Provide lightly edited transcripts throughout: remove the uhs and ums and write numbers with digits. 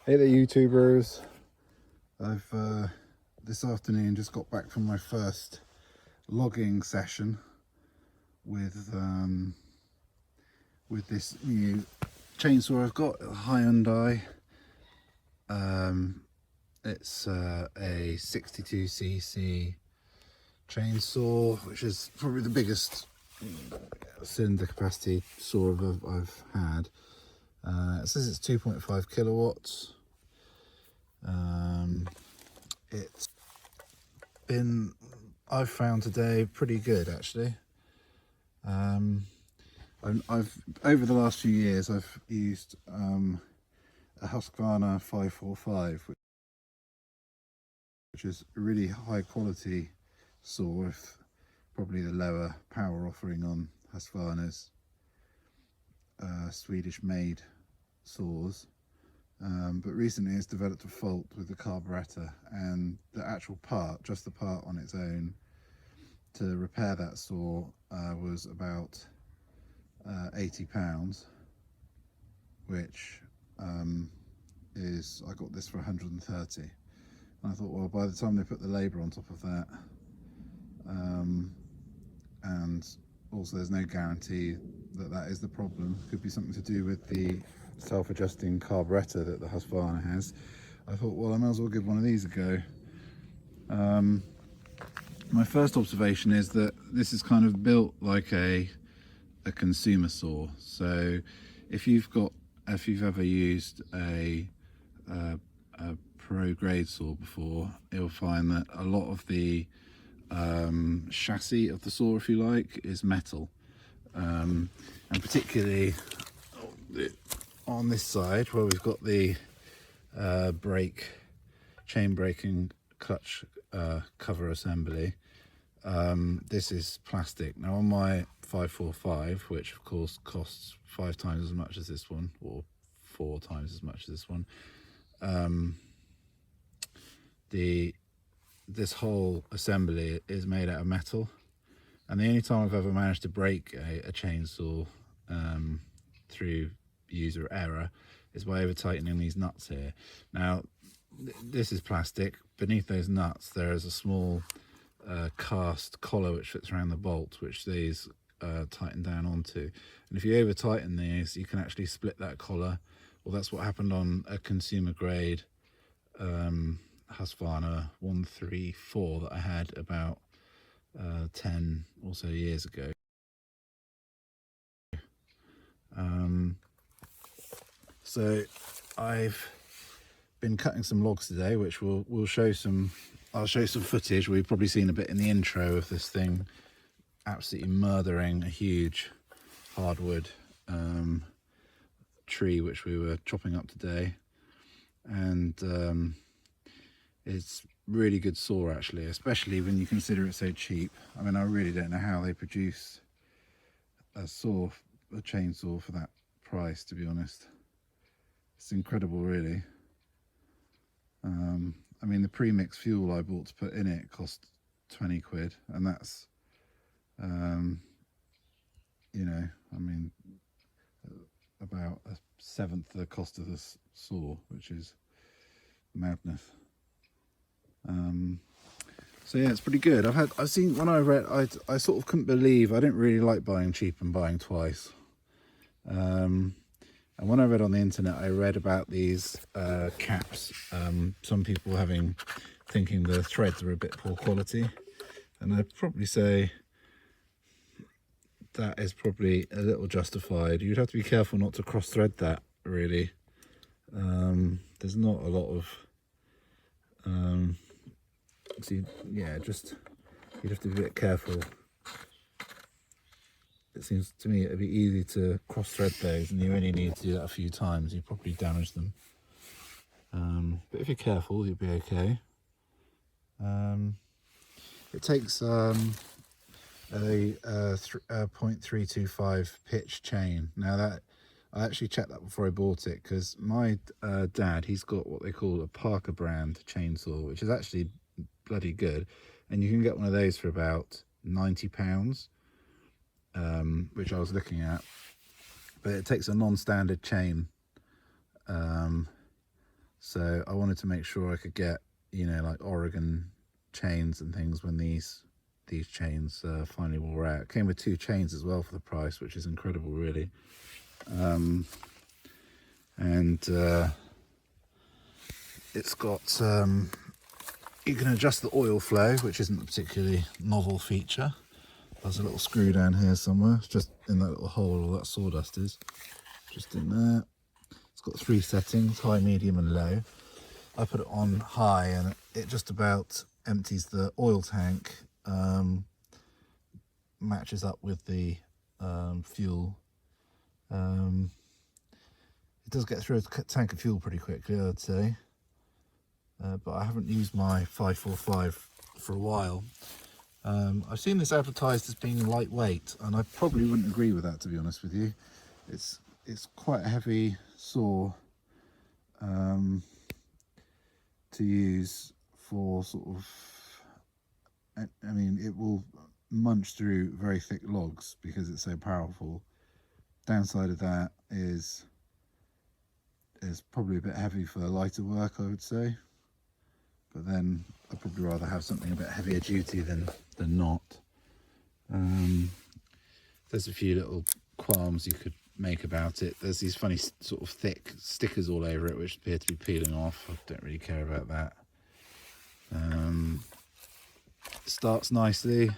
Hey there, YouTubers. I've this afternoon just got back from my first logging session with this new chainsaw I've got, a Hyundai. It's a 62cc chainsaw, which is probably the biggest cylinder capacity saw I've had. It says it's 2.5 kilowatts. It's been, I've found today, pretty good actually. I've over the last few years I've used a Husqvarna 545, which is a really high quality saw, with probably the lower power offering on Husqvarna's Swedish made saws. But recently it's developed a fault with the carburettor, and the actual part, just the part on its own, to repair that saw was about £80, which I got this for 130. And I thought, well, by the time they put the labour on top of that, and also there's no guarantee that that is the problem, could be something to do with the self-adjusting carburettor that the Husqvarna has. I thought, well, I might as well give one of these a go. My first observation is that this is kind of built like a consumer saw. So if you've ever used a pro grade saw before, you'll find that a lot of the chassis of the saw, if you like, is metal, and particularly on this side where we've got the chain braking clutch cover assembly. This is plastic. Now on my 545, which of course costs 5 times as much as this one, or 4 times as much as this one, this whole assembly is made out of metal, and the only time I've ever managed to break a chainsaw through user error is by over tightening these nuts here. Now this is plastic. Beneath those nuts there is a small cast collar which fits around the bolt, which these tighten down onto, and if you over tighten these, you can actually split that collar. Well, that's what happened on a consumer grade Husqvarna 134 that I had about 10 or so years ago. So I've been cutting some logs today, which we'll show some. I'll show some footage. We've probably seen a bit in the intro of this thing absolutely murdering a huge hardwood tree which we were chopping up today, and it's really good saw actually, especially when you consider it so cheap. I mean, I really don't know how they produce a chainsaw for that price, to be honest. It's incredible, really. I mean, the premix fuel I bought to put in it cost 20 quid, and that's you know, I mean, about a seventh the cost of this saw, which is madness. So yeah, it's pretty good. I've seen, when I read, I sort of couldn't believe, I didn't really like buying cheap and buying twice. And when I read on the internet, I read about these caps. Some people thinking the threads are a bit poor quality, and I'd probably say that is probably a little justified. You'd have to be careful not to cross thread that, really. There's not a lot of so yeah, just you'd have to be a bit careful. It seems to me it'd be easy to cross thread those, and you only need to do that a few times. You probably damage them, but if you're careful, you'll be okay. It takes a 0.325 pitch chain. Now that, I actually checked that before I bought it, because my dad, he's got what they call a Parker brand chainsaw, which is actually bloody good, and you can get one of those for about £90, which I was looking at, but it takes a non-standard chain, So I wanted to make sure I could get, you know, like Oregon chains and things when these chains finally wore out. It came with 2 chains as well for the price, which is incredible really. It's got you can adjust the oil flow, which isn't a particularly novel feature. There's a little screw down here somewhere. It's just in that little hole all that sawdust is, just in there. It's got 3 settings, high, medium and low. I put it on high and it just about empties the oil tank, matches up with the fuel. It does get through a tank of fuel pretty quickly, I'd say, but I haven't used my 545 for a while. I've seen this advertised as being lightweight, and I probably wouldn't agree with that, to be honest with you. It's quite a heavy saw to use for sort of, I mean, it will munch through very thick logs because it's so powerful. Downside of that is probably a bit heavy for lighter work, I would say. But then I'd probably rather have something a bit heavier duty than not. There's a few little qualms you could make about it. There's these funny sort of thick stickers all over it which appear to be peeling off. I don't really care about that. Starts nicely.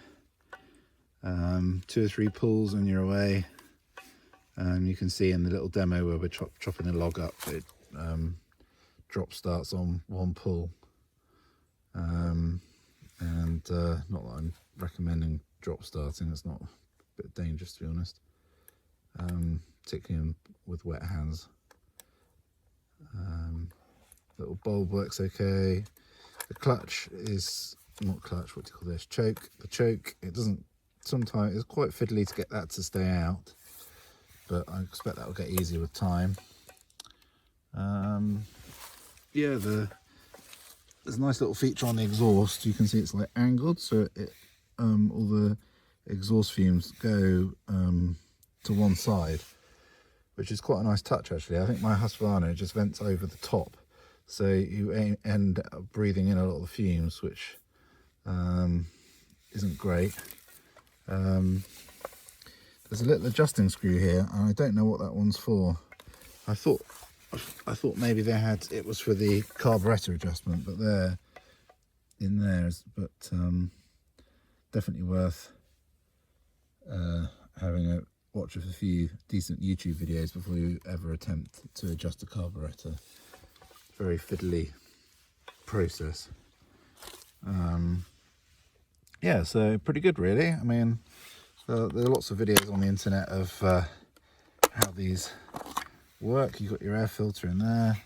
2 or 3 pulls and you're away. You can see in the little demo where we're chopping the log up, it drop starts on 1 pull. Not that I'm recommending drop starting, it's not, a bit dangerous to be honest, particularly with wet hands. Little bulb works okay. The clutch is, not clutch, what do you call this, choke. The choke, it doesn't, sometimes it's quite fiddly to get that to stay out, but I expect that will get easier with time. Yeah, there's a nice little feature on the exhaust. You can see it's like angled, so it all the exhaust fumes go to one side, which is quite a nice touch actually. I think my Husqvarna just vents over the top, so you end up breathing in a lot of the fumes, which isn't great. There's a little adjusting screw here, and I don't know what that one's for. I thought maybe it was for the carburetor adjustment, but they're in there. But definitely worth having a watch of a few decent YouTube videos before you ever attempt to adjust a carburetor. Very fiddly process. Yeah, so pretty good really. I mean, there are lots of videos on the internet of how these work. You've got your air filter in there,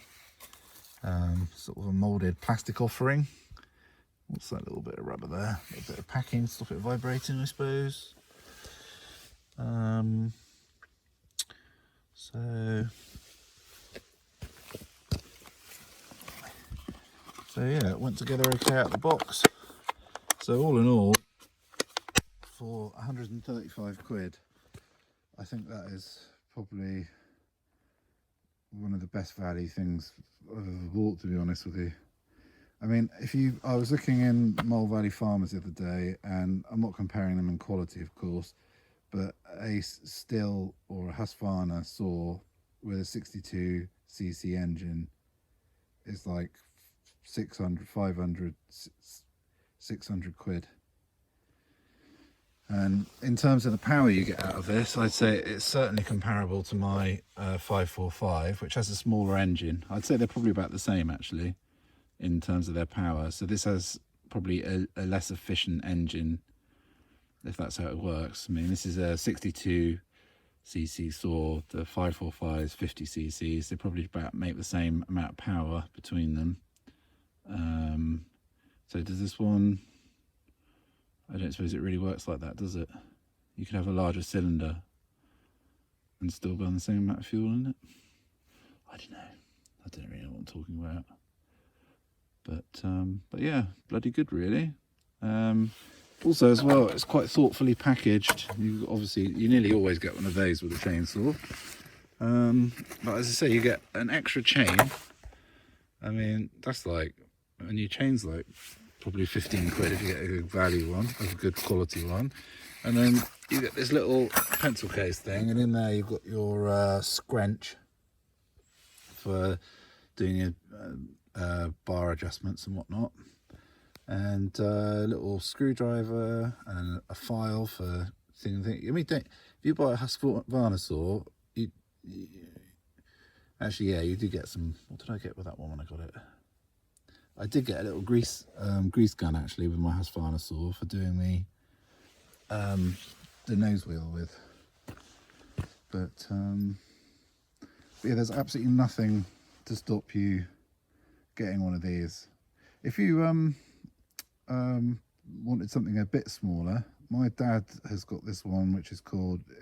sort of a moulded plastic offering. What's that little bit of rubber there? A little bit of packing, stop it vibrating, I suppose. So yeah, it went together okay out of the box. So all in all, for 135 quid, I think that is probably one of the best value things I've ever bought, to be honest with you. I mean, I was looking in Mole Valley Farmers the other day, and I'm not comparing them in quality, of course, but a Stihl or a Husqvarna saw with a 62cc engine is like 600, 500, 600 quid. And in terms of the power you get out of this, I'd say it's certainly comparable to my 545, which has a smaller engine. I'd say they're probably about the same actually in terms of their power. So this has probably a less efficient engine, if that's how it works. I mean, this is a 62cc saw, the 545 is 50cc, so they probably make the same amount of power between them. So does this one, I don't suppose it really works like that, does it? You can have a larger cylinder and still burn the same amount of fuel in it. I don't know. I don't really know what I'm talking about. But yeah, bloody good really. Also as well, it's quite thoughtfully packaged. You nearly always get one of those with a chainsaw. But as I say, you get an extra chain. I mean, that's like, a new chain's like probably 15 quid if you get a good value one, a good quality one. And then you get this little pencil case thing, and in there you've got your scrunch for doing your bar adjustments and whatnot, and a little screwdriver and a file for things. I mean, if you buy a Husqvarna saw, actually, yeah, you do get some. What did I get with that one when I got it? I did get a little grease gun actually with my Husqvarna saw for doing the nose wheel with. But yeah, there's absolutely nothing to stop you getting one of these. If you wanted something a bit smaller, my dad has got this one, which is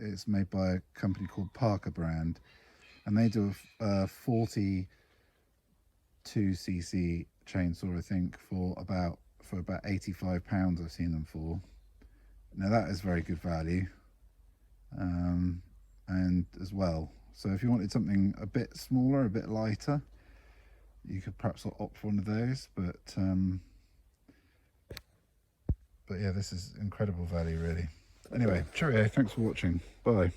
it's made by a company called Parker brand, and they do a 62cc chainsaw, I think, for about £85 I've seen them for. Now that is very good value, and as well, so if you wanted something a bit smaller, a bit lighter, you could perhaps opt for one of those. But yeah, this is incredible value, really. Anyway, cheerio, thanks for watching, bye.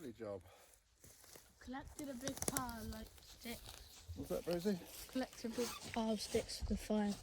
Lovely job. Collected a big pile like sticks. What's that, Rosie? Collected a big pile of sticks for the fire.